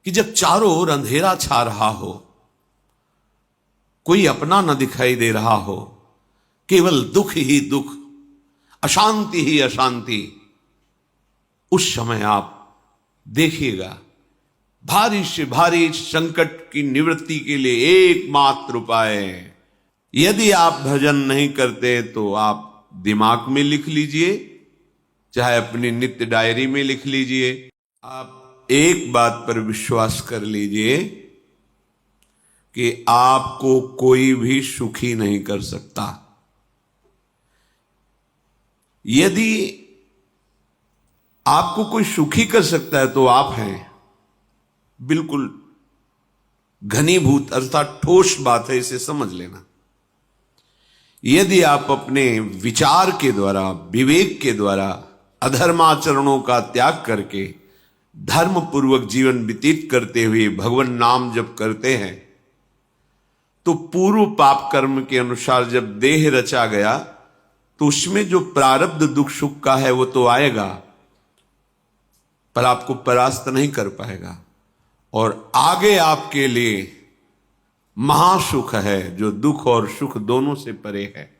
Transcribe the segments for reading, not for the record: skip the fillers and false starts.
कि जब चारों ओर अंधेरा छा रहा हो, कोई अपना न दिखाई दे रहा हो, केवल दुख ही दुख, अशांति ही अशांति, उस समय आप देखिएगा भारी से भारी संकट की निवृत्ति के लिए एकमात्र उपाय है। यदि आप भजन नहीं करते तो आप दिमाग में लिख लीजिए, चाहे अपनी नित्य डायरी में लिख लीजिए। आप एक बात पर विश्वास कर लीजिए कि आपको कोई भी सुखी नहीं कर सकता। यदि आपको कोई सुखी कर सकता है तो आप हैं। बिल्कुल घनीभूत अर्थात ठोस बात है, इसे समझ लेना। यदि आप अपने विचार के द्वारा, विवेक के द्वारा अधर्माचरणों का त्याग करके धर्म पूर्वक जीवन व्यतीत करते हुए भगवान नाम जप करते हैं, तो पूर्व पाप कर्म के अनुसार जब देह रचा गया तो उसमें जो प्रारब्ध दुख सुख का है वो तो आएगा, पर आपको परास्त नहीं कर पाएगा। और आगे आपके लिए महासुख है जो दुख और सुख दोनों से परे है।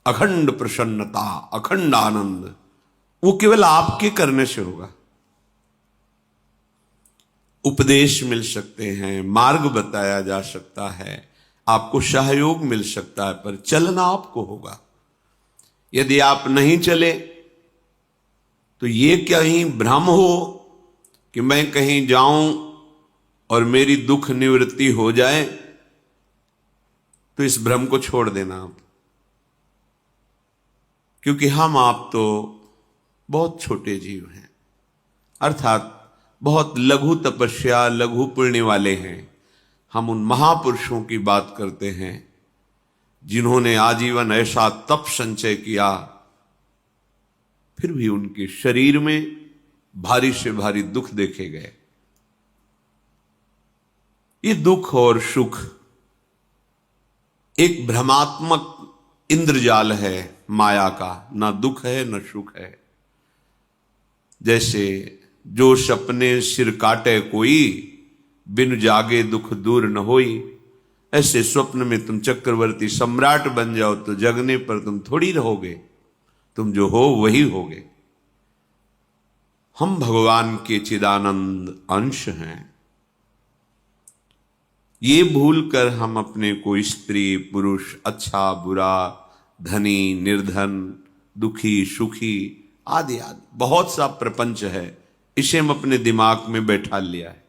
अखंड प्रसन्नता, अखंड आनंद, वो केवल आपके करने से होगा। उपदेश मिल सकते हैं, मार्ग बताया जा सकता है, आपको सहयोग मिल सकता है, पर चलना आपको होगा। यदि आप नहीं चले तो ये कहीं भ्रम हो कि मैं कहीं जाऊं और मेरी दुख निवृत्ति हो जाए, तो इस भ्रम को छोड़ देना आप। क्योंकि हम आप तो बहुत छोटे जीव हैं, अर्थात बहुत लघु तपस्या, लघु पुण्य वाले हैं। हम उन महापुरुषों की बात करते हैं जिन्होंने आजीवन ऐसा तप संचय किया, फिर भी उनके शरीर में भारी से भारी दुख देखे गए। ये दुख और सुख एक भ्रमात्मक इंद्रजाल है माया का, ना दुख है न सुख है। जैसे जो सपने सिर काटे कोई, बिन जागे दुख दूर न होई। ऐसे स्वप्न में तुम चक्रवर्ती सम्राट बन जाओ तो जगने पर तुम थोड़ी रहोगे, तुम जो हो वही होगे। हम भगवान के चिदानंद अंश हैं। ये भूलकर हम अपने को स्त्री पुरुष, अच्छा बुरा, धनी निर्धन, दुखी सुखी आदि आदि बहुत सा प्रपंच है, इसे हम अपने दिमाग में बैठा लिया है।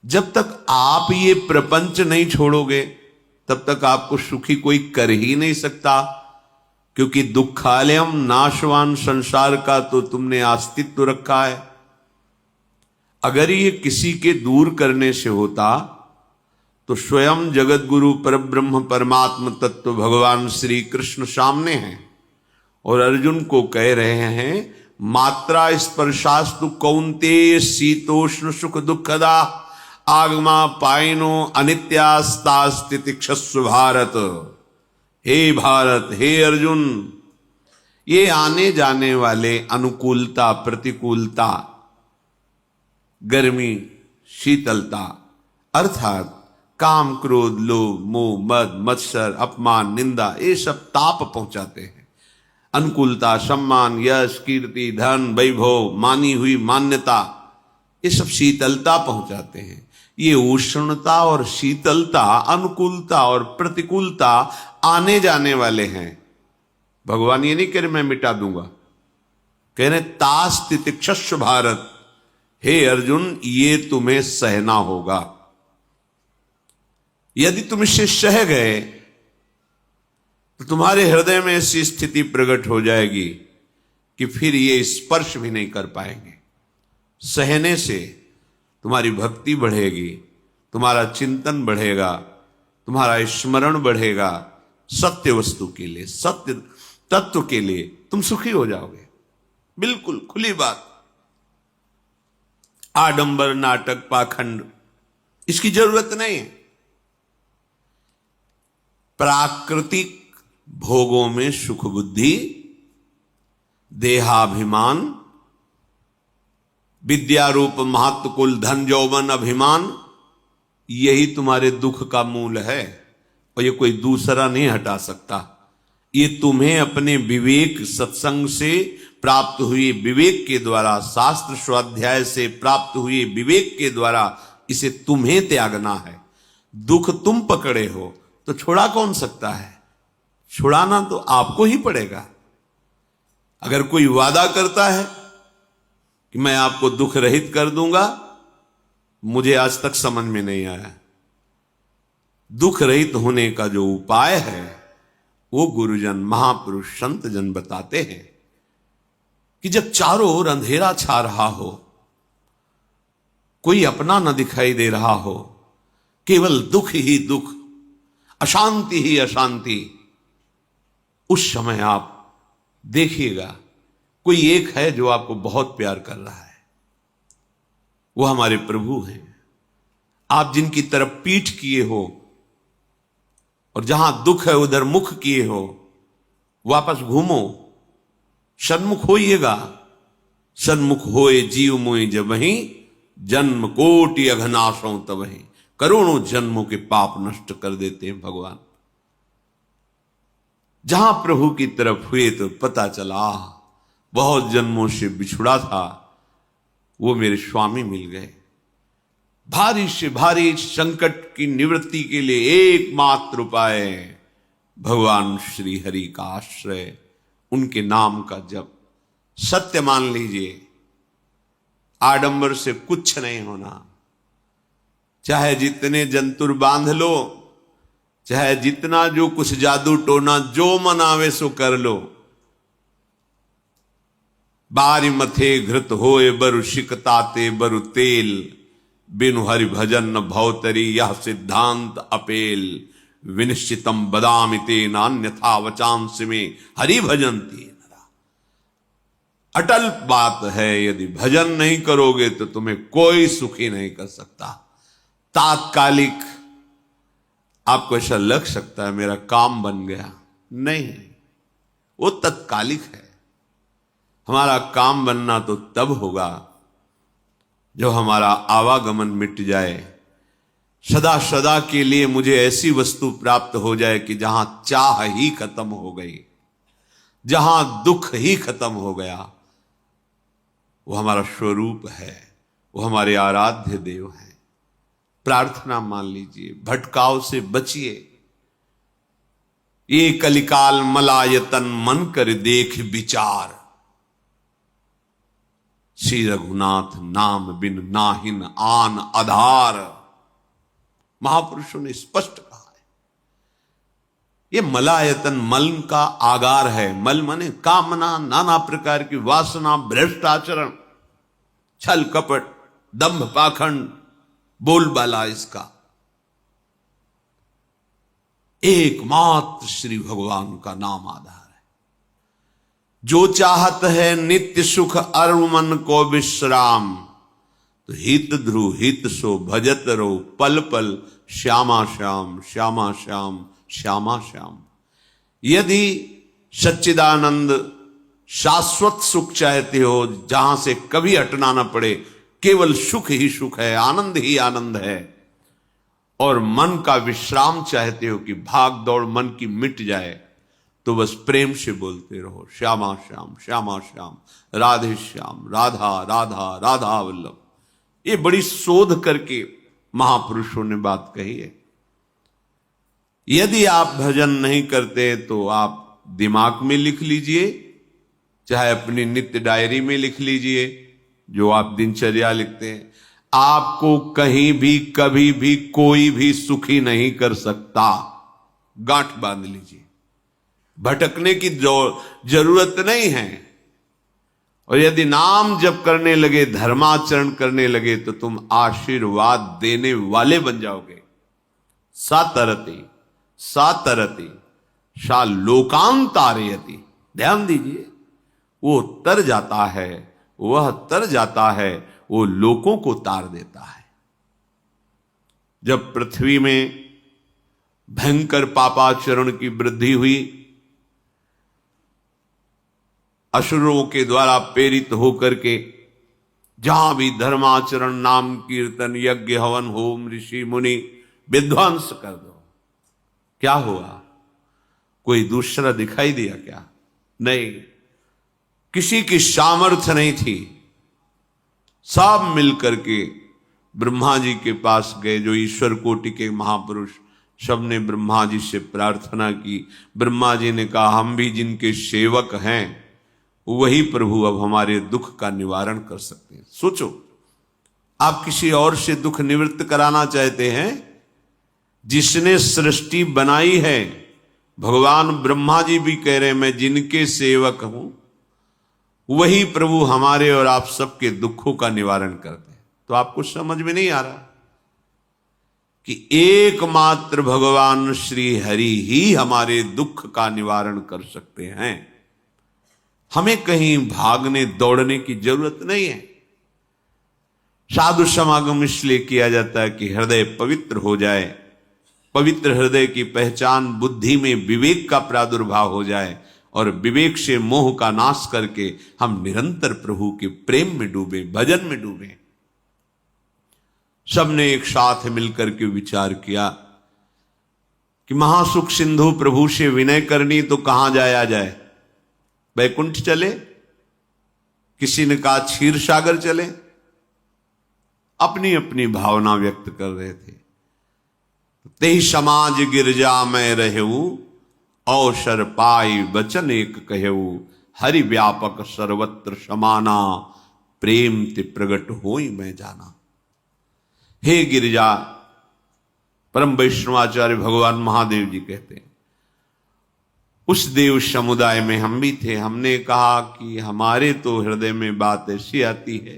जब तक आप ये प्रपंच नहीं छोड़ोगे तब तक आपको सुखी कोई कर ही नहीं सकता। क्योंकि दुखालयम नाशवान संसार का तो तुमने अस्तित्व रखा है। अगर ये किसी के दूर करने से होता तो स्वयं जगत गुरु परब्रह्म परमात्म तत्व भगवान श्री कृष्ण सामने हैं और अर्जुन को कह रहे हैं, मात्रा स्पर्शास्तु कौन्तेय शीतोष्ण सुख दुखदा आगमा पायनो अनित्यास्तास्तितिक्षस्व भारत। हे भारत, हे अर्जुन, ये आने जाने वाले अनुकूलता प्रतिकूलता, गर्मी शीतलता, अर्थात काम क्रोध लोभ मोह मद मत्सर अपमान निंदा, ये सब ताप पहुंचाते हैं। अनुकूलता सम्मान यश कीर्ति धन वैभव मानी हुई मान्यता, ये सब शीतलता पहुंचाते हैं। ये उष्णता और शीतलता, अनुकूलता और प्रतिकूलता आने जाने वाले हैं। भगवान ये नहीं कह रहे मैं मिटा दूंगा, कह रहे तास तितिक्षस्व भारत। हे अर्जुन, ये तुम्हें सहना होगा। यदि तुम इसे सह गए तो तुम्हारे हृदय में ऐसी स्थिति प्रकट हो जाएगी कि फिर ये स्पर्श भी नहीं कर पाएंगे। सहने से तुम्हारी भक्ति बढ़ेगी, तुम्हारा चिंतन बढ़ेगा, तुम्हारा स्मरण बढ़ेगा। सत्य वस्तु के लिए, सत्य तत्व के लिए तुम सुखी हो जाओगे। बिल्कुल खुली बात। आडंबर नाटक पाखंड इसकी जरूरत नहीं है। प्राकृतिक भोगों में सुख बुद्धि, देहाभिमान, विद्या रूप महत्व कुल धन यौवन अभिमान, यही तुम्हारे दुख का मूल है और ये कोई दूसरा नहीं हटा सकता। ये तुम्हें अपने विवेक सत्संग से प्राप्त हुए विवेक के द्वारा, शास्त्र स्वाध्याय से प्राप्त हुए विवेक के द्वारा इसे तुम्हें त्यागना है। दुख तुम पकड़े हो तो छुड़ा कौन सकता है? छुड़ाना तो आपको ही पड़ेगा। अगर कोई वादा करता है कि मैं आपको दुख रहित कर दूंगा, मुझे आज तक समझ में नहीं आया। दुख रहित होने का जो उपाय है वो गुरुजन, महापुरुष, संत जन बताते हैं कि जब चारों ओर अंधेरा छा रहा हो, कोई अपना न दिखाई दे रहा हो, केवल दुख ही दुख, अशांति ही अशांति, उस समय आप देखिएगा कोई एक है जो आपको बहुत प्यार कर रहा है। वो हमारे प्रभु हैं। आप जिनकी तरफ पीठ किए हो और जहां दुख है उधर मुख किए हो, वापस घूमो, सन्मुख होइएगा। सन्मुख होए जीव मोए जब वहीं, जन्म कोटि अघनाशों तब वहीं। करोड़ों जन्मों के पाप नष्ट कर देते हैं भगवान। जहां प्रभु की तरफ हुए तो पता चला बहुत जन्मों से बिछुड़ा था, वो मेरे स्वामी मिल गए। भारी से भारी संकट की निवृत्ति के लिए एकमात्र उपाय भगवान श्री हरि का आश्रय, उनके नाम का जप। सत्य मान लीजिए, आडंबर से कुछ नहीं होना। चाहे जितने जंतुर बांध लो, चाहे जितना जो कुछ जादू टोना जो मन आवे सो कर लो, बारी मथे घृत होए बरु शिकताते बरु तेल, बिनु हरि भजन न भवतरी यह सिद्धांत अपेल। विनिश्चितम बदामिते नान्यथा वचांस में हरि भजंती। अटल बात है, यदि भजन नहीं करोगे तो तुम्हें कोई सुखी नहीं कर सकता। तात्कालिक आपको ऐसा लग सकता है मेरा काम बन गया, नहीं, वो तत्कालिक है। हमारा काम बनना तो तब होगा जो हमारा आवागमन मिट जाए, सदा सदा के लिए मुझे ऐसी वस्तु प्राप्त हो जाए कि जहां चाह ही खत्म हो गई, जहां दुख ही खत्म हो गया। वो हमारा स्वरूप है, वो हमारे आराध्य देव हैं। प्रार्थना मान लीजिए, भटकाव से बचिए। ये कलिकाल मलायतन मन कर देख विचार, श्री रघुनाथ नाम बिन नाहिन आन आधार। महापुरुषों ने स्पष्ट कहा है। ये मलायतन मल का आगार है। मल माने कामना, नाना प्रकार की वासना, भ्रष्ट आचरण, छल कपट, दंभ पाखंड, बोलबाला, इसका एकमात्र श्री भगवान का नाम आधार है। जो चाहत है नित्य सुख अरु मन को विश्राम, तो हित ध्रुव हित सो भजत रो पल पल श्यामा श्याम श्यामा श्याम श्यामा श्याम। यदि सच्चिदानंद शाश्वत सुख चाहते हो, जहां से कभी हटना ना पड़े, केवल सुख ही सुख है, आनंद ही आनंद है, और मन का विश्राम चाहते हो कि भाग दौड़ मन की मिट जाए, तो बस प्रेम से बोलते रहो श्यामा श्याम श्यामा श्याम, राधे श्याम, राधा राधा राधा वल्लभ। ये बड़ी शोध करके महापुरुषों ने बात कही है। यदि आप भजन नहीं करते तो आप दिमाग में लिख लीजिए, चाहे अपनी नित्य डायरी में लिख लीजिए, जो आप दिनचर्या लिखते हैं। आपको कहीं भी कभी भी कोई भी सुखी नहीं कर सकता। गांठ बांध लीजिए, भटकने की जरूरत नहीं है। और यदि नाम जप करने लगे, धर्माचरण करने लगे, तो तुम आशीर्वाद देने वाले बन जाओगे। सातरति सातरति सा लोकांतारयति। ध्यान दीजिए, वो तर जाता है, वह तर जाता है, वो लोकों को तार देता है। जब पृथ्वी में भयंकर पापाचरण की वृद्धि हुई, असुरों के द्वारा प्रेरित होकर के जहां भी धर्माचरण, नाम कीर्तन, यज्ञ, हवन, होम, ऋषि मुनि विध्वंस कर दो। क्या हुआ? कोई दूसरा दिखाई दिया क्या? नहीं, किसी की सामर्थ्य नहीं थी। सब मिलकर के ब्रह्मा जी के पास गए, जो ईश्वर कोटि के महापुरुष। सबने ब्रह्मा जी से प्रार्थना की। ब्रह्मा जी ने कहा, हम भी जिनके सेवक हैं वही प्रभु अब हमारे दुख का निवारण कर सकते हैं। सोचो, आप किसी और से दुख निवृत्त कराना चाहते हैं? जिसने सृष्टि बनाई है, भगवान ब्रह्मा जी भी कह रहे हैं मैं जिनके सेवक हूं वही प्रभु हमारे और आप सबके दुखों का निवारण करते हैं। तो आपको समझ में नहीं आ रहा कि एकमात्र भगवान श्री हरि ही हमारे दुख का निवारण कर सकते हैं। हमें कहीं भागने दौड़ने की जरूरत नहीं है। साधु समागम इसलिए किया जाता है कि हृदय पवित्र हो जाए। पवित्र हृदय की पहचान बुद्धि में विवेक का प्रादुर्भाव हो जाए और विवेक से मोह का नाश करके हम निरंतर प्रभु के प्रेम में डूबे, भजन में डूबे। सबने एक साथ मिलकर के विचार किया कि महासुख सिंधु प्रभु से विनय करनी तो कहां जाया जाए? वैकुंठ चले, किसी ने कहा क्षीर सागर चले। अपनी अपनी भावना व्यक्त कर रहे थे। तेहि समाज गिरजा में रहू, अवसर पाई वचन एक कहू, हरि व्यापक सर्वत्र समाना, प्रेम ते प्रगट होई मैं जाना। हे गिरिजा, परम वैष्णवाचार्य भगवान महादेव जी कहते हैं, उस देव समुदाय में हम भी थे। हमने कहा कि हमारे तो हृदय में बात ऐसी आती है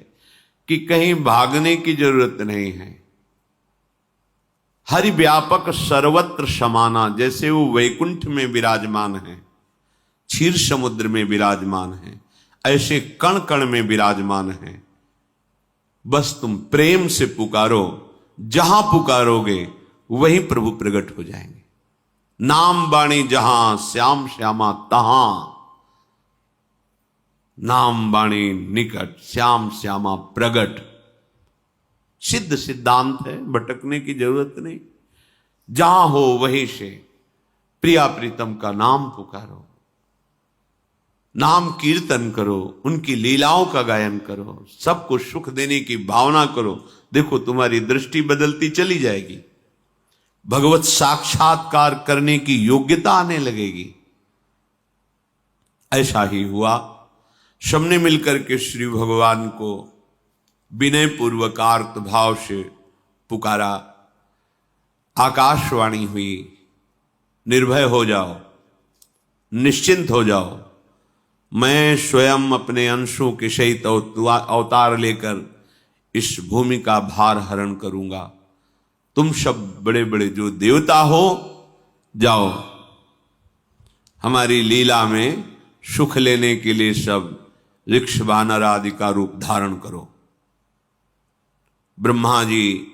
कि कहीं भागने की जरूरत नहीं है। हरि व्यापक सर्वत्र समाना, जैसे वो वैकुंठ में विराजमान है, क्षीर समुद्र में विराजमान है, ऐसे कण कण में विराजमान है। बस तुम प्रेम से पुकारो, जहां पुकारोगे वहीं प्रभु प्रकट हो जाएंगे। नाम बाणी जहां, श्याम श्यामा तहां। नाम बाणी निकट, श्याम श्यामा प्रगट। सिद्ध सिद्धांत है, भटकने की जरूरत नहीं। जहां हो वहीं से प्रिया प्रीतम का नाम पुकारो, नाम कीर्तन करो, उनकी लीलाओं का गायन करो, सबको सुख देने की भावना करो। देखो तुम्हारी दृष्टि बदलती चली जाएगी, भगवत साक्षात्कार करने की योग्यता आने लगेगी। ऐसा ही हुआ। सबने मिलकर के श्री भगवान को विनय पूर्वक आर्त भाव से पुकारा। आकाशवाणी हुई, निर्भय हो जाओ, निश्चिंत हो जाओ, मैं स्वयं अपने अंशों के सहित अवतार लेकर इस भूमि का भार हरण करूंगा। तुम सब बड़े बड़े जो देवता हो, जाओ हमारी लीला में सुख लेने के लिए सब ऋक्ष वानर आदि का रूप धारण करो। ब्रह्मा जी,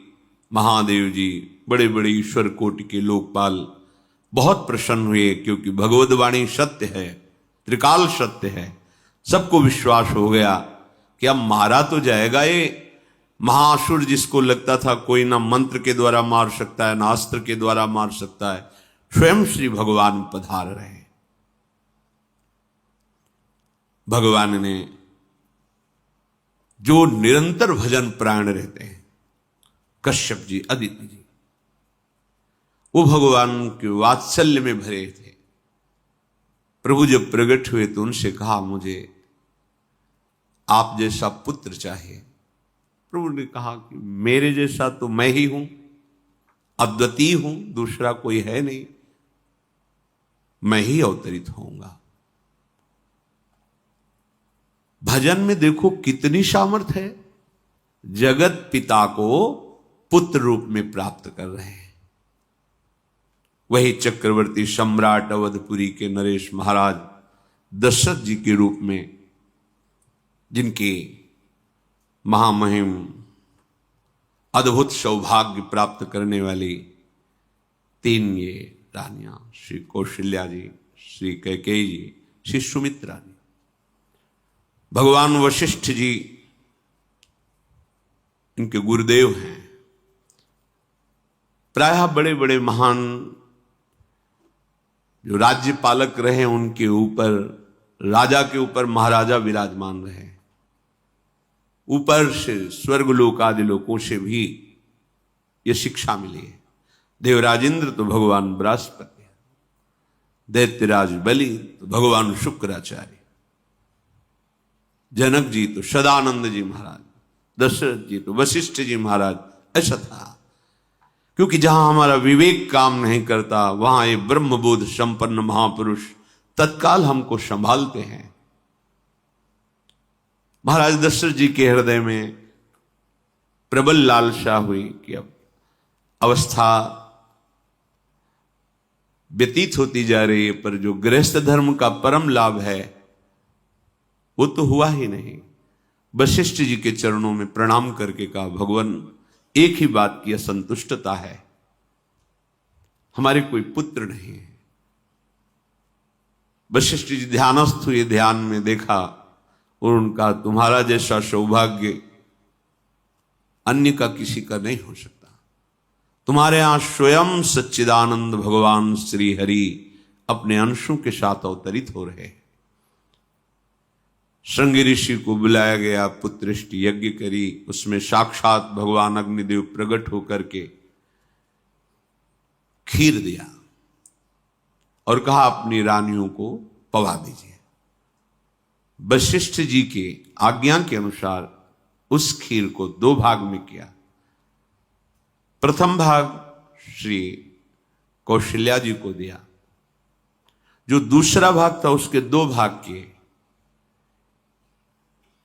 महादेव जी, बड़े बड़े ईश्वर कोटि के लोकपाल बहुत प्रसन्न हुए, क्योंकि भगवद वाणी सत्य है, त्रिकाल सत्य है। सबको विश्वास हो गया कि अब मारा तो जाएगा ये महासुर, जिसको लगता था कोई ना मंत्र के द्वारा मार सकता है ना अस्त्र के द्वारा मार सकता है। स्वयं श्री भगवान पधार रहे। भगवान ने जो निरंतर भजन प्राण रहते हैं, कश्यप जी, अदिति जी, वो भगवान के वात्सल्य में भरे थे। प्रभु जब प्रकट हुए तो उनसे कहा, मुझे आप जैसा पुत्र चाहिए। प्रभु ने कहा कि मेरे जैसा तो मैं ही हूं, अद्वितीय हूं, दूसरा कोई है नहीं, मैं ही अवतरित होऊंगा। भजन में देखो कितनी सामर्थ्य है। जगत पिता को पुत्र रूप में प्राप्त कर रहे हैं। वही चक्रवर्ती सम्राट अवधपुरी के नरेश महाराज दशरथ जी के रूप में, जिनकी महामहिम अद्भुत सौभाग्य प्राप्त करने वाली तीन ये रानियां, श्री कौशल्या जी, श्री कैकेयी जी, श्री सुमित्रा जी। भगवान वशिष्ठ जी इनके गुरुदेव हैं। प्रायः बड़े बड़े महान जो राज्य पालक रहे उनके ऊपर, राजा के ऊपर महाराजा विराजमान रहे। ऊपर से स्वर्गलोक आदि लोकों से भी ये शिक्षा मिली है। देवराजेंद्र तो भगवान बृहस्पति, दैत्यराज बलि तो भगवान शुक्राचार्य, जनक जी तो सदानंद जी महाराज, दशरथ जी तो वशिष्ठ जी महाराज। ऐसा था क्योंकि जहां हमारा विवेक काम नहीं करता वहां ये ब्रह्मबोध संपन्न महापुरुष तत्काल हमको संभालते हैं। महाराज दशरथ जी के हृदय में प्रबल लालसा हुई कि अब अवस्था व्यतीत होती जा रही है, पर जो गृहस्थ धर्म का परम लाभ है वो तो हुआ ही नहीं। वशिष्ठ जी के चरणों में प्रणाम करके कहा, भगवान एक ही बात की असंतुष्टता है, हमारे कोई पुत्र नहीं है। वशिष्ठ जी ध्यानस्थ हुए, ध्यान में देखा और उनका, तुम्हारा जैसा सौभाग्य अन्य का किसी का नहीं हो सकता। तुम्हारे यहां स्वयं सच्चिदानंद भगवान श्री हरि अपने अंशों के साथ अवतरित हो रहे हैं। श्रृंगी ऋषि को बुलाया गया, पुत्रष्टि यज्ञ करी, उसमें साक्षात भगवान अग्निदेव प्रकट होकर के खीर दिया और कहा अपनी रानियों को पवा दीजिए। वशिष्ठ जी के आज्ञा के अनुसार उस खीर को 2 भाग में किया। प्रथम भाग श्री कौशल्या जी को दिया, जो दूसरा भाग था उसके 2 भाग किए,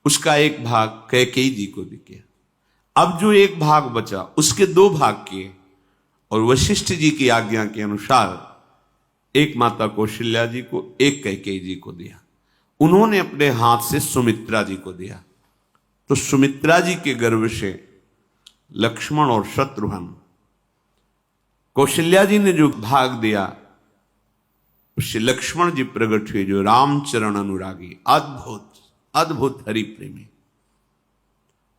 उसका 1 भाग कैकेयी जी को दिया। अब जो 1 भाग बचा उसके 2 भाग किए और वशिष्ठ जी की आज्ञा के अनुसार एक माता कौशल्या जी को, एक कैकेयी जी को दिया। उन्होंने अपने हाथ से सुमित्रा जी को दिया। तो सुमित्रा जी के गर्भ से लक्ष्मण और शत्रुघ्न, कौशल्या जी ने जो भाग दिया उससे लक्ष्मण जी प्रकट हुए, जो रामचरण अनुरागी, अद्भुत अद्भुत हरि प्रेमी।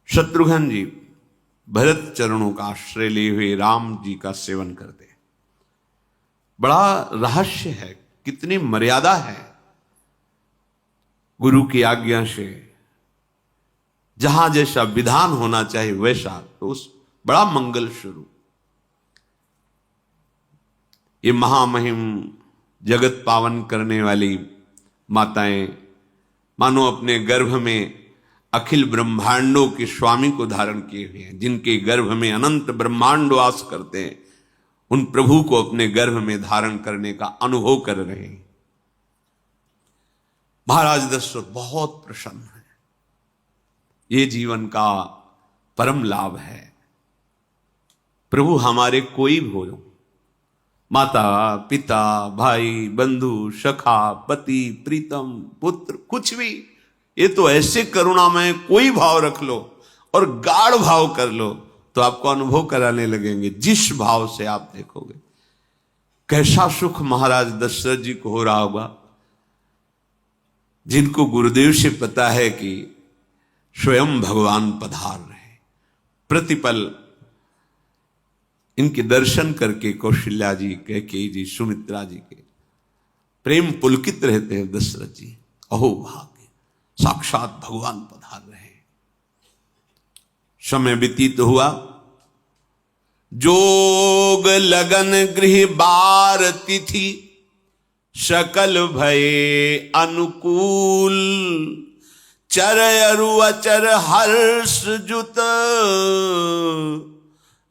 शत्रुघ्न जी भरत चरणों का आश्रय लिए हुए राम जी का सेवन करते। बड़ा रहस्य है, कितनी मर्यादा है गुरु की आज्ञा से। जहां जैसा विधान होना चाहिए वैसा, तो उस बड़ा मंगल शुरू। ये महामहिम जगत पावन करने वाली माताएं मानो अपने गर्भ में अखिल ब्रह्मांडों के स्वामी को धारण किए हुए हैं, जिनके गर्भ में अनंत ब्रह्मांड वास करते हैं, उन प्रभु को अपने गर्भ में धारण करने का अनुभव कर रहे हैं। महाराज दशरथ बहुत प्रसन्न है। ये जीवन का परम लाभ है। प्रभु हमारे कोई भी हो, माता पिता भाई बंधु सखा पति प्रीतम पुत्र, कुछ भी, ये तो ऐसे करुणामय कोई भाव रख लो और गाढ़ भाव कर लो तो आपको अनुभव कराने लगेंगे। जिस भाव से आप देखोगे कैसा सुख महाराज दशरथ जी को हो रहा होगा, जिनको गुरुदेव से पता है कि स्वयं भगवान पधार रहे। प्रतिपल इनके दर्शन करके कौशल्या जी, कैकेयी जी, सुमित्रा जी के प्रेम पुलकित रहते हैं। दशरथ जी, अहो भाग्य, साक्षात भगवान पधार रहे। समय व्यतीत हुआ, जोग लगन गृह बार तिथि, सकल भये अनुकूल, चर अरु अचर हर्ष जुत,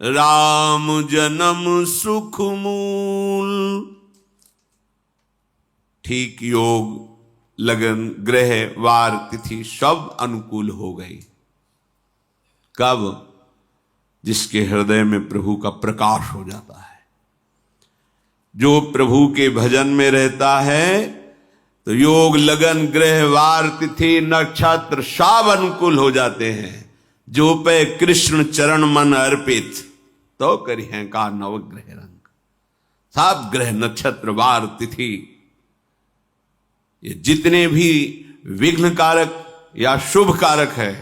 राम जन्म सुख मूल। ठीक योग लगन ग्रह वार तिथि सब अनुकूल हो गई। कब? जिसके हृदय में प्रभु का प्रकाश हो जाता है। जो प्रभु के भजन में रहता है तो योग लगन ग्रह वार तिथि नक्षत्र सब अनुकूल हो जाते हैं। जो पे कृष्ण चरण मन अर्पित, तो करी है का नवग्रह रंग। सब ग्रह नक्षत्र वार तिथि, ये जितने भी विघ्न कारक या शुभ कारक है,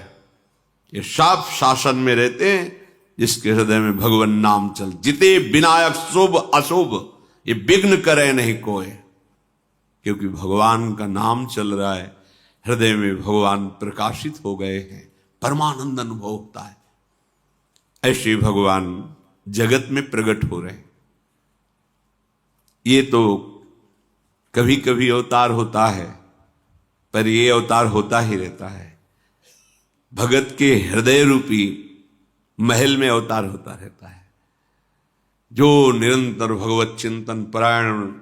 ये सब शासन में रहते हैं जिसके हृदय में भगवान नाम चल। जिते विनायक शुभ अशुभ ये विघ्न करे नहीं कोई, क्योंकि भगवान का नाम चल रहा है, हृदय में भगवान प्रकाशित हो गए हैं, परमानंद अनुभव होता है। ऐसे भगवान जगत में प्रकट हो रहे हैं। ये तो कभी कभी अवतार होता है, पर ये अवतार होता ही रहता है। भगत के हृदय रूपी महल में अवतार होता रहता है। जो निरंतर भगवत चिंतन परायण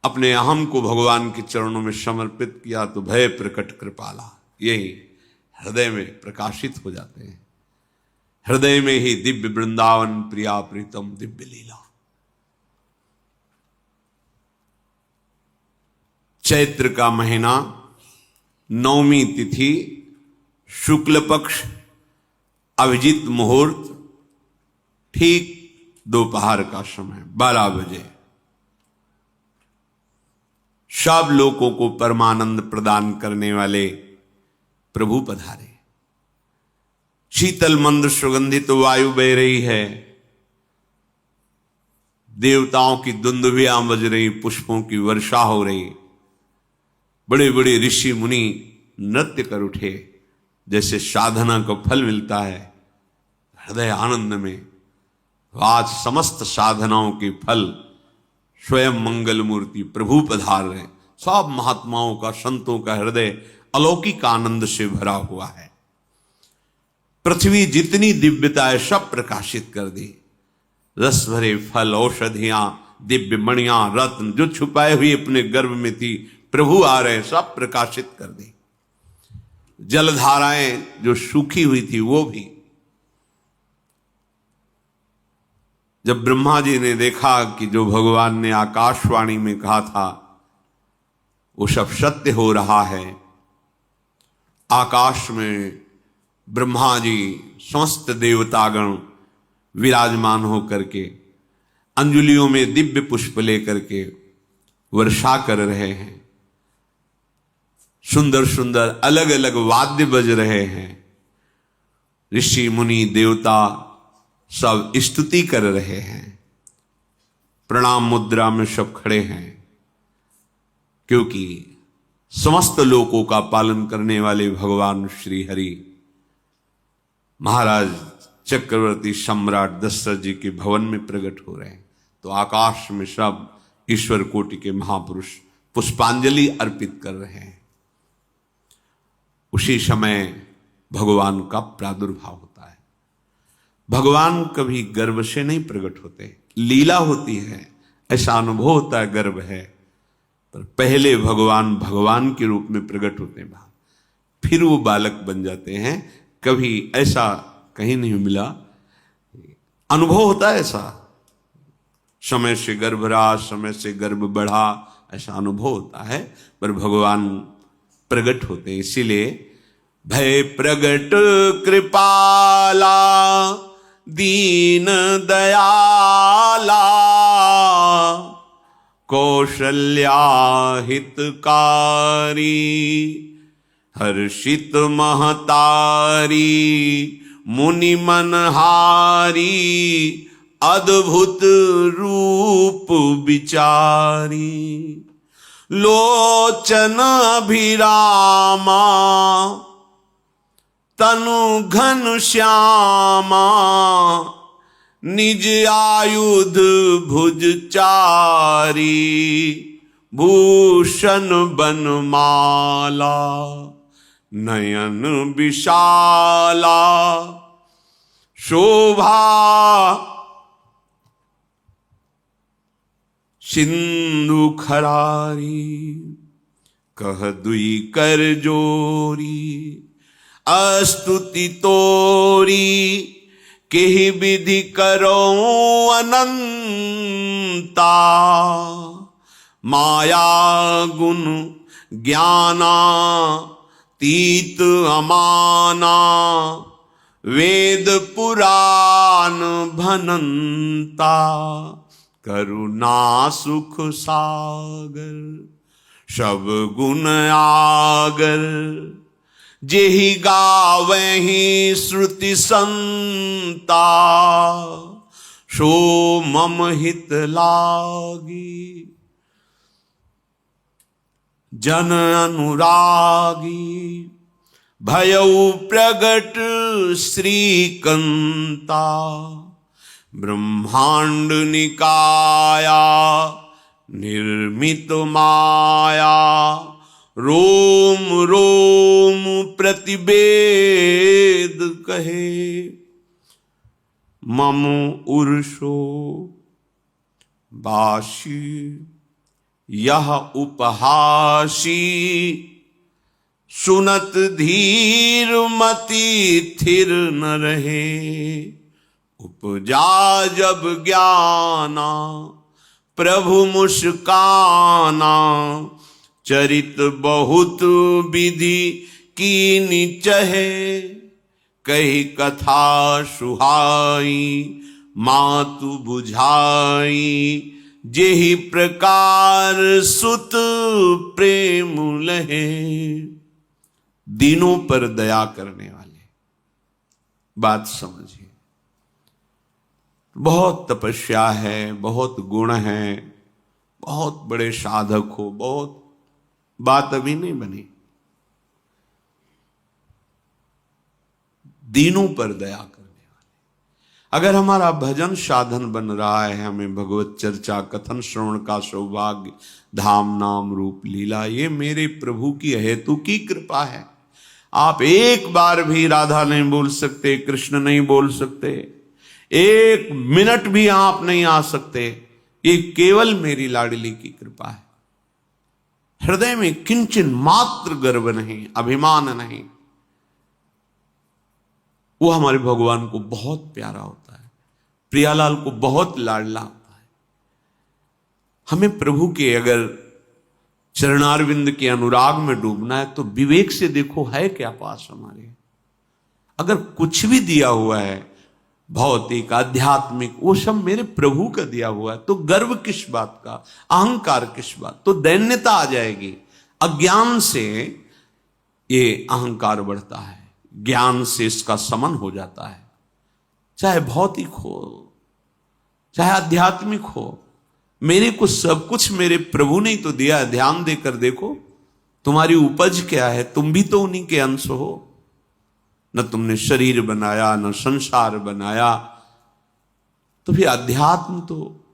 अपने अहम को भगवान के चरणों में समर्पित किया तो भय प्रकट कृपाला, यही हृदय में प्रकाशित हो जाते हैं। हृदय में ही दिव्य वृंदावन प्रिया प्रीतम दिव्य लीला। चैत्र का महीना, नवमी तिथि, शुक्ल पक्ष, अभिजीत मुहूर्त, ठीक दोपहर का समय 12 बजे सब लोगों को परमानंद प्रदान करने वाले प्रभु पधारे। शीतल मंद सुगंधित वायु बह रही है, देवताओं की दुंदुभियां बज रही, पुष्पों की वर्षा हो रही, बड़े बड़े ऋषि मुनि नृत्य कर उठे। जैसे साधना को फल मिलता है हृदय आनंद में, आज समस्त साधनाओं के फल स्वयं मंगल मूर्ति प्रभु पधार रहे। सब महात्माओं का, संतों का हृदय अलौकिक आनंद से भरा हुआ है। पृथ्वी जितनी दिव्यता है सब प्रकाशित कर दी। रस भरे फल, औषधियां, दिव्य मणियां, रत्न जो छुपाए हुए अपने गर्भ में थी, प्रभु आ रहे, सब प्रकाशित कर दी। जलधाराएं जो सूखी हुई थी वो भी। जब ब्रह्मा जी ने देखा कि जो भगवान ने आकाशवाणी में कहा था वो सब सत्य हो रहा है, आकाश में ब्रह्मा जी समस्त देवतागण विराजमान होकर के अंजलियों में दिव्य पुष्प लेकर के वर्षा कर रहे हैं। सुंदर सुंदर अलग अलग वाद्य बज रहे हैं। ऋषि मुनि देवता सब स्तुति कर रहे हैं। प्रणाम मुद्रा में सब खड़े हैं, क्योंकि समस्त लोकों का पालन करने वाले भगवान श्री हरि महाराज चक्रवर्ती सम्राट दशरथ जी के भवन में प्रकट हो रहे हैं। तो आकाश में सब ईश्वर कोटि के महापुरुष पुष्पांजलि अर्पित कर रहे हैं। उसी समय भगवान का प्रादुर्भाव होता है। भगवान कभी गर्भ से नहीं प्रकट होते, लीला होती है, ऐसा अनुभव होता है गर्भ है, पर पहले भगवान भगवान के रूप में प्रकट होते हैं, फिर वो बालक बन जाते हैं। कभी ऐसा कहीं नहीं मिला, अनुभव होता है ऐसा, समय से गर्भ रहा, समय से गर्भ बढ़ा, ऐसा अनुभव होता है, पर भगवान प्रकट होते हैं। इसीलिए भय प्रगट कृपाला दीन दयाला कौशल्या हितकारी हर्षित महतारी मुनि मनहारी अद्भुत रूप विचारी लोचन अभिरामा तनु घन श्यामा निज आयुध भुज चारी भूषण बनमाला नयन विशाला शोभा सिंधु खरारी कह दुई कर जोरी अस्तुति तोरी केहि विधि करो अनंता माया गुण ज्ञाना तीत अमाना वेद पुराण भनंता करुणा सुख सागर सब गुण आगर जेहि गावहि श्रुति संता, सो मम हित लागी। जन अनुरागी भयउ प्रगट श्रीकंता, ब्रह्मांड निकाया निर्मित माया, रोम रोम प्रतिवेद कहे। मम उर्षो बाशी यह उपहासी, सुनत धीर मति थिर न रहे। उपजा जब ज्ञाना प्रभु मुस्काना, चरित बहुत विधि कीनि चहे। कही कथा सुहाई मातु बुझाई, जेहि प्रकार सुत प्रेम लहे। दीनों पर दया करने वाले, बात समझिए। बहुत तपस्या है, बहुत गुण है, बहुत बड़े साधक हो, बहुत बात अभी नहीं बनी। दीनों पर दया करने वाले। अगर हमारा भजन साधन बन रहा है, हमें भगवत चर्चा कथन श्रवण का सौभाग्य, धाम नाम रूप लीला, ये मेरे प्रभु की हेतु की कृपा है। आप एक बार भी राधा नहीं बोल सकते, कृष्ण नहीं बोल सकते, एक मिनट भी आप नहीं आ सकते, ये केवल मेरी लाडली की कृपा है। हृदय में किंचन मात्र गर्व नहीं, अभिमान नहीं। वो हमारे भगवान को बहुत प्यारा होता है, प्रियालाल को बहुत लाडला होता है। हमें प्रभु के अगर चरणारविंद के अनुराग में डूबना है तो विवेक से देखो है क्या पास हमारे। अगर कुछ भी दिया हुआ है भौतिक आध्यात्मिक, वो सब मेरे प्रभु का दिया हुआ है, तो गर्व किस बात का, अहंकार किस बात, तो दैन्यता आ जाएगी। अज्ञान से ये अहंकार बढ़ता है, ज्ञान से इसका समन हो जाता है। चाहे भौतिक हो चाहे आध्यात्मिक हो, मेरे को सब कुछ मेरे प्रभु ने तो दिया है। ध्यान देकर देखो तुम्हारी उपज क्या है, तुम भी तो उन्हीं के अंश हो। न तुमने शरीर बनाया, न संसार बनाया, तो फिर अध्यात्म तो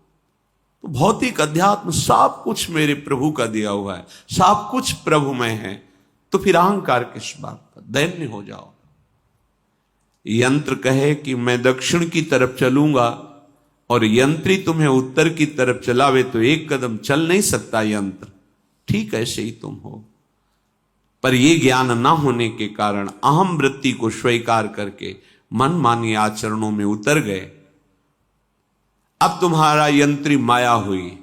भौतिक अध्यात्म सब कुछ मेरे प्रभु का दिया हुआ है, सब कुछ प्रभु में है, तो फिर अहंकार किस बात का, दैन्य हो जाओ। यंत्र कहे कि मैं दक्षिण की तरफ चलूंगा और यंत्री तुम्हें उत्तर की तरफ चलावे तो एक कदम चल नहीं सकता यंत्र, ठीक ऐसे ही तुम हो। पर यह ज्ञान ना होने के कारण अहम वृत्ति को स्वीकार करके मनमानी आचरणों में उतर गए। अब तुम्हारा यंत्री माया हुई,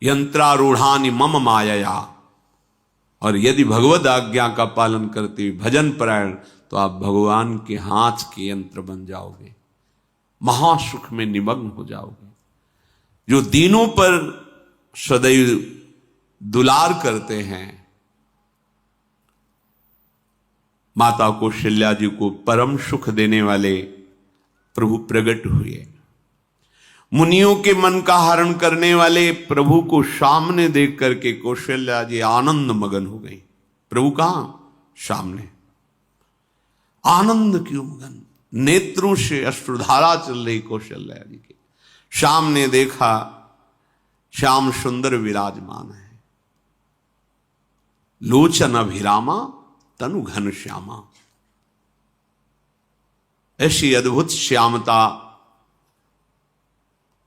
यंत्रारूढ़ानि मम मायया। और यदि भगवद आज्ञा का पालन करते हुए भजन परायण, तो आप भगवान के हाथ के यंत्र बन जाओगे, महासुख में निमग्न हो जाओगे। जो दीनों पर सदैव दुलार करते हैं, माता कौशल्या जी को परम सुख देने वाले प्रभु प्रकट हुए। मुनियों के मन का हरण करने वाले प्रभु को सामने देख करके कौशल्या जी आनंद मगन हो गई। प्रभु कहां? सामने। आनंद क्यों मगन? नेत्रों से अश्रुधारा चल रही कौशल्या जी के सामने देखा, श्याम सुंदर विराजमान है, लोचन अभिरामा तनु घन श्यामा। ऐसी अद्भुत श्यामता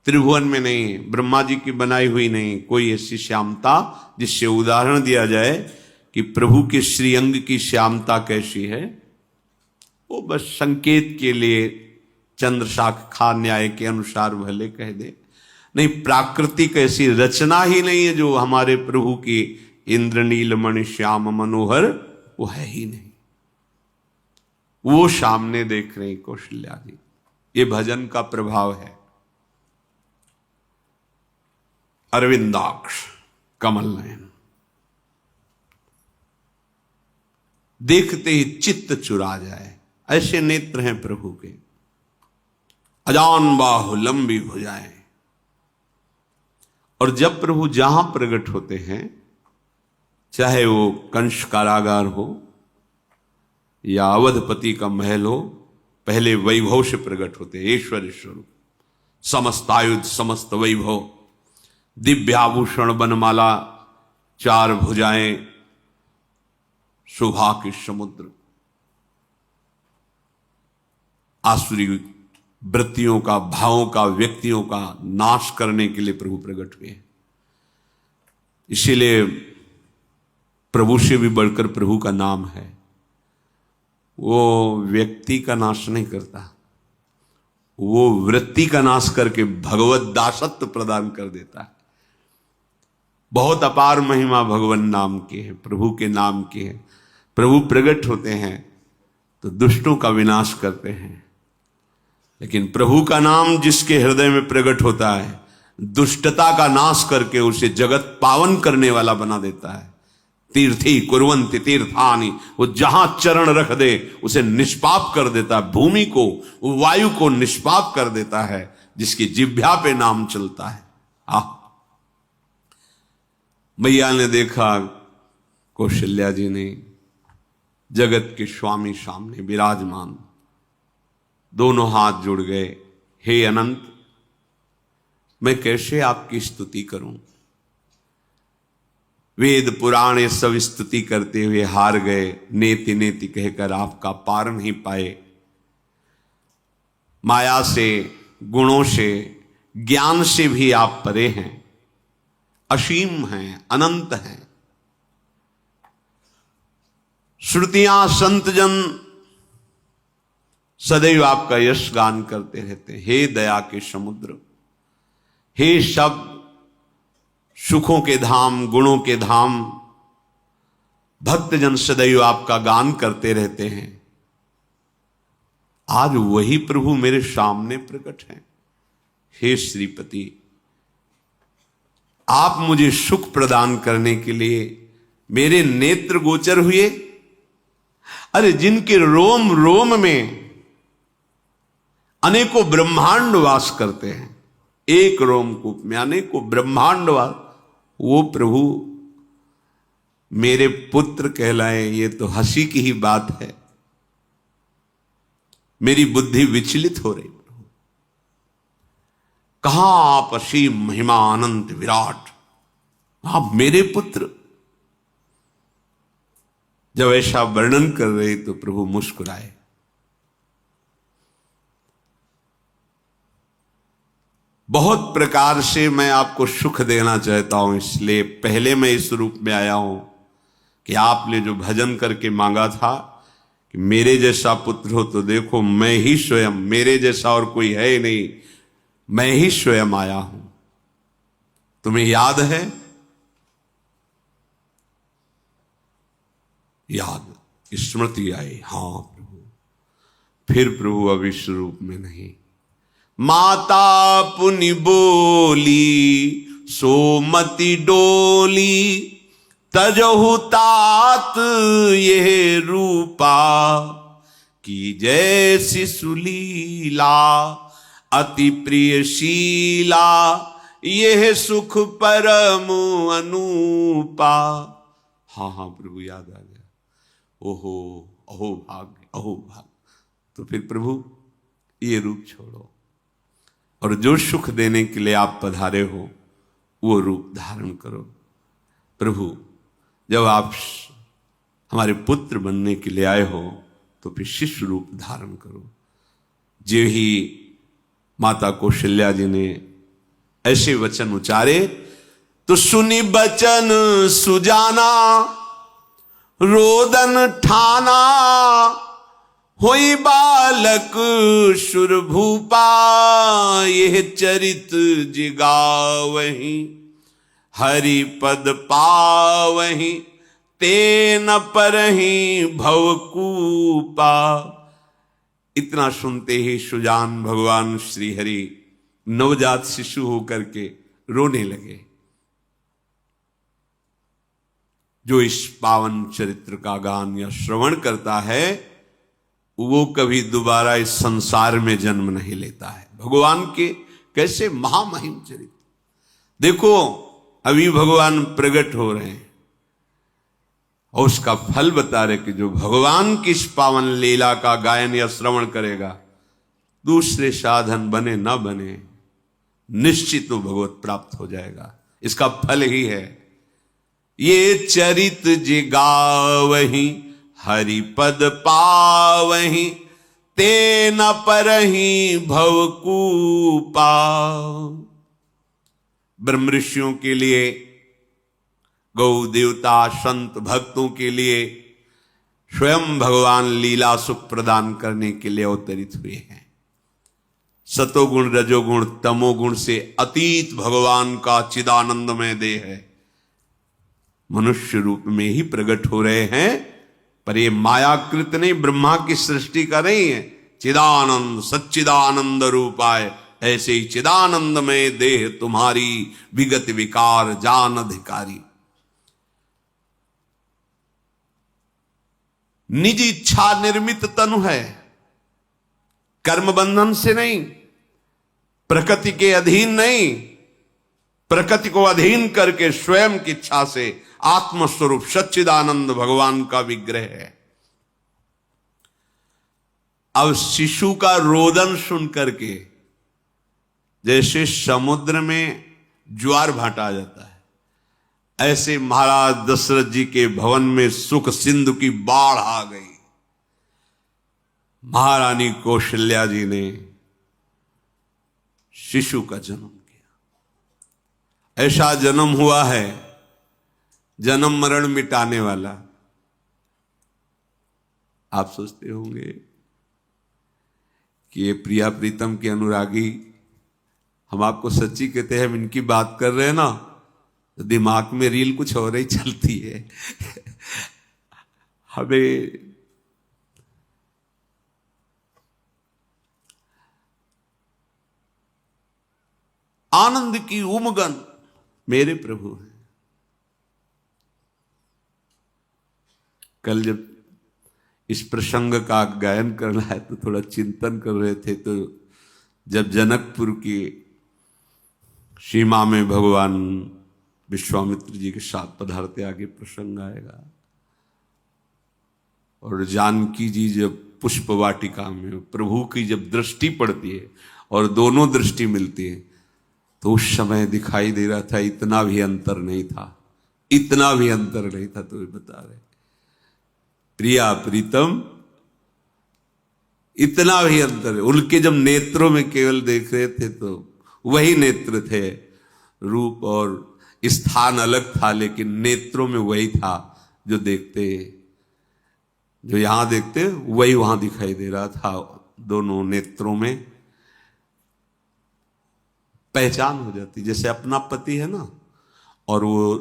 त्रिभुवन में नहीं, ब्रह्मा जी की बनाई हुई नहीं कोई ऐसी श्यामता जिससे उदाहरण दिया जाए कि प्रभु के श्रीअंग की श्यामता कैसी है। वो बस संकेत के लिए चंद्र शाखा न्याय के अनुसार भले कह दे, नहीं प्राकृतिक ऐसी रचना ही नहीं है जो हमारे प्रभु की इंद्रनील मणि श्याम मनोहर, वो है ही नहीं। वो सामने देख रही कौशल्या जी। ये भजन का प्रभाव है। अरविंदाक्ष, कमल नयन। देखते ही चित्त चुरा जाए, ऐसे नेत्र हैं प्रभु के। अजान बाहु लंबी भुजाएं। और जब प्रभु जहां प्रकट होते हैं, चाहे वो कंस कारागार हो या अवधपति का महल हो, पहले वैभव से प्रकट होते हैं। ऐश्वर्य स्वरूप, समस्त आयुध, समस्त वैभव, दिव्याभूषण, बनमाला, 4 भुजाएं, शोभा के समुद्र, आसुरी वृत्तियों का, भावों का, व्यक्तियों का नाश करने के लिए प्रभु प्रकट हुए। इसीलिए प्रभु से भी बढ़कर प्रभु का नाम है। वो व्यक्ति का नाश नहीं करता, वो वृत्ति का नाश करके भगवत दासत्व प्रदान कर देता है। बहुत अपार महिमा भगवान नाम की है, प्रभु के नाम की है। प्रभु प्रकट होते हैं तो दुष्टों का विनाश करते हैं, लेकिन प्रभु का नाम जिसके हृदय में प्रकट होता है, दुष्टता का नाश करके उसे जगत पावन करने वाला बना देता है। तीर्थी कुर्वन्ति तीर्थानि, वो जहां चरण रख दे उसे निष्पाप कर देता है। भूमि को, वायु को निष्पाप कर देता है जिसकी जिह्वा पे नाम चलता है। मैया ने देखा, कौशल्या जी ने, जगत के स्वामी सामने विराजमान, दोनों हाथ जुड़ गए। हे अनंत, मैं कैसे आपकी स्तुति करूं? वेद पुराण ये सब स्तुति करते हुए हार गए। नेति नेति कहकर आपका पार नहीं पाए। माया से, गुणों से, ज्ञान से भी आप परे हैं, असीम हैं, अनंत हैं। श्रुतियां, संतजन सदैव आपका यश गान करते रहते हैं। हे दया के समुद्र, हे शब्द, सुखों के धाम, गुणों के धाम, भक्तजन सदैव आपका गान करते रहते हैं। आज वही प्रभु मेरे सामने प्रकट हैं। हे श्रीपति, आप मुझे सुख प्रदान करने के लिए मेरे नेत्र गोचर हुए। अरे जिनके रोम रोम में अनेकों ब्रह्मांड वास करते हैं, एक रोमकूप में अनेकों ब्रह्मांड वास, वो प्रभु मेरे पुत्र कहलाए, ये तो हंसी की ही बात है। मेरी बुद्धि विचलित हो रही। प्रभु कहां आप असीम महिमा अनंत विराट, आप मेरे पुत्र। जब ऐसा वर्णन कर रहे तो प्रभु मुस्कुराए। बहुत प्रकार से मैं आपको सुख देना चाहता हूं, इसलिए पहले मैं इस रूप में आया हूं कि आपने जो भजन करके मांगा था कि मेरे जैसा पुत्र हो, तो देखो मैं ही स्वयं, मेरे जैसा और कोई है ही नहीं, मैं ही स्वयं आया हूं। तुम्हें याद है? याद, स्मृति आई। हां प्रभु। फिर प्रभु अब इस रूप में नहीं। माता पुनि बोली सोमति डोली, तजहु तात ये रूपा, की जैसी सुलीला अति प्रियशीला, यह सुख परम अनूपा। हाँ हाँ प्रभु, याद आ गया। ओहो, अहो भाग्य, अहो भाग्य। तो फिर प्रभु ये रूप छोड़ो और जो सुख देने के लिए आप पधारे हो वो रूप धारण करो। प्रभु, जब आप हमारे पुत्र बनने के लिए आए हो तो फिर शिष्य रूप धारण करो। जो ही माता कौशल्या जी ने ऐसे वचन उचारे तो सुनी बचन सुजाना, रोदन ठाना, होई बालक सुरभूपा, यह चरित जिगावही, हरि पद पावही, तेन परही भवकूपा। इतना सुनते ही सुजान भगवान श्री हरि नवजात शिशु होकर के रोने लगे। जो इस पावन चरित्र का गान या श्रवण करता है वो कभी दोबारा इस संसार में जन्म नहीं लेता है। भगवान के कैसे महामहिम चरित्र, देखो अभी भगवान प्रकट हो रहे हैं और उसका फल बता रहे कि जो भगवान की इस पावन लीला का गायन या श्रवण करेगा, दूसरे साधन बने ना बने, निश्चित वो भगवत प्राप्त हो जाएगा। इसका फल ही है ये चरित जे गावहि हरि पद पावहि, ते न परहि भवकूपा। ब्रह्म ऋषियों के लिए, गौ देवता संत भक्तों के लिए स्वयं भगवान लीला सुख प्रदान करने के लिए अवतरित हुए हैं। सतोगुण रजोगुण तमोगुण से अतीत भगवान का चिदानंदमय देह है, मनुष्य रूप में ही प्रकट हो रहे हैं। पर ये मायाकृत नहीं, ब्रह्मा की सृष्टि का नहीं है। चिदानंद सच्चिदानंद रूपाय, ऐसे ही चिदानंदमय देह तुम्हारी विगत विकार जान अधिकारी। निज इच्छा निर्मित तनु है, कर्म बंधन से नहीं, प्रकृति के अधीन नहीं, प्रकृति को अधीन करके स्वयं की इच्छा से आत्मस्वरूप सच्चिदानंद भगवान का विग्रह है। अब शिशु का रोदन सुन करके जैसे समुद्र में ज्वार भाटा आ जाता है, ऐसे महाराज दशरथ जी के भवन में सुख सिंधु की बाढ़ आ गई। महारानी कौशल्या जी ने शिशु का जन्म किया। ऐसा जन्म हुआ है जन्म मरण मिटाने वाला। आप सोचते होंगे कि ये प्रिया प्रीतम के अनुरागी, हम आपको सच्ची कहते हैं, हम इनकी बात कर रहे हैं ना तो दिमाग में रील कुछ और ही चलती है। हमें आनंद की उमगन मेरे प्रभु हैं। कल जब इस प्रसंग का गायन करना है तो थोड़ा चिंतन कर रहे थे, तो जब जनकपुर की सीमा में भगवान विश्वामित्र जी के साथ पधारते, आगे प्रसंग आएगा, और जानकी जी जब पुष्प वाटिका में प्रभु की जब दृष्टि पड़ती है और दोनों दृष्टि मिलती है, तो उस समय दिखाई दे रहा था इतना भी अंतर नहीं था, इतना भी अंतर नहीं था। तो बता रहे प्रिया प्रीतम, इतना भी अंतर है। उनके जब नेत्रों में केवल देख रहे थे तो वही नेत्र थे, रूप और स्थान अलग था, लेकिन नेत्रों में वही था जो देखते, जो यहां देखते वही वहां दिखाई दे रहा था। दोनों नेत्रों में पहचान हो जाती, जैसे अपना पति है ना, और वो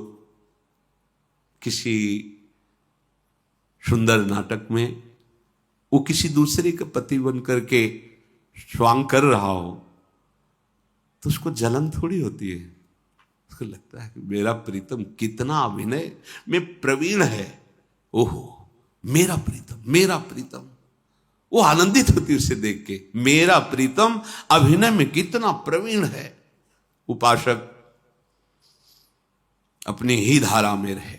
किसी सुंदर नाटक में वो किसी दूसरे का पति बन करके स्वांग कर रहा हो तो उसको जलन थोड़ी होती है, उसको लगता है कि मेरा प्रीतम कितना अभिनय में प्रवीण है, ओहो मेरा प्रीतम, मेरा प्रीतम। वो आनंदित होती है उसे देख के, मेरा प्रीतम अभिनय में कितना प्रवीण है। उपासक अपनी ही धारा में रहे।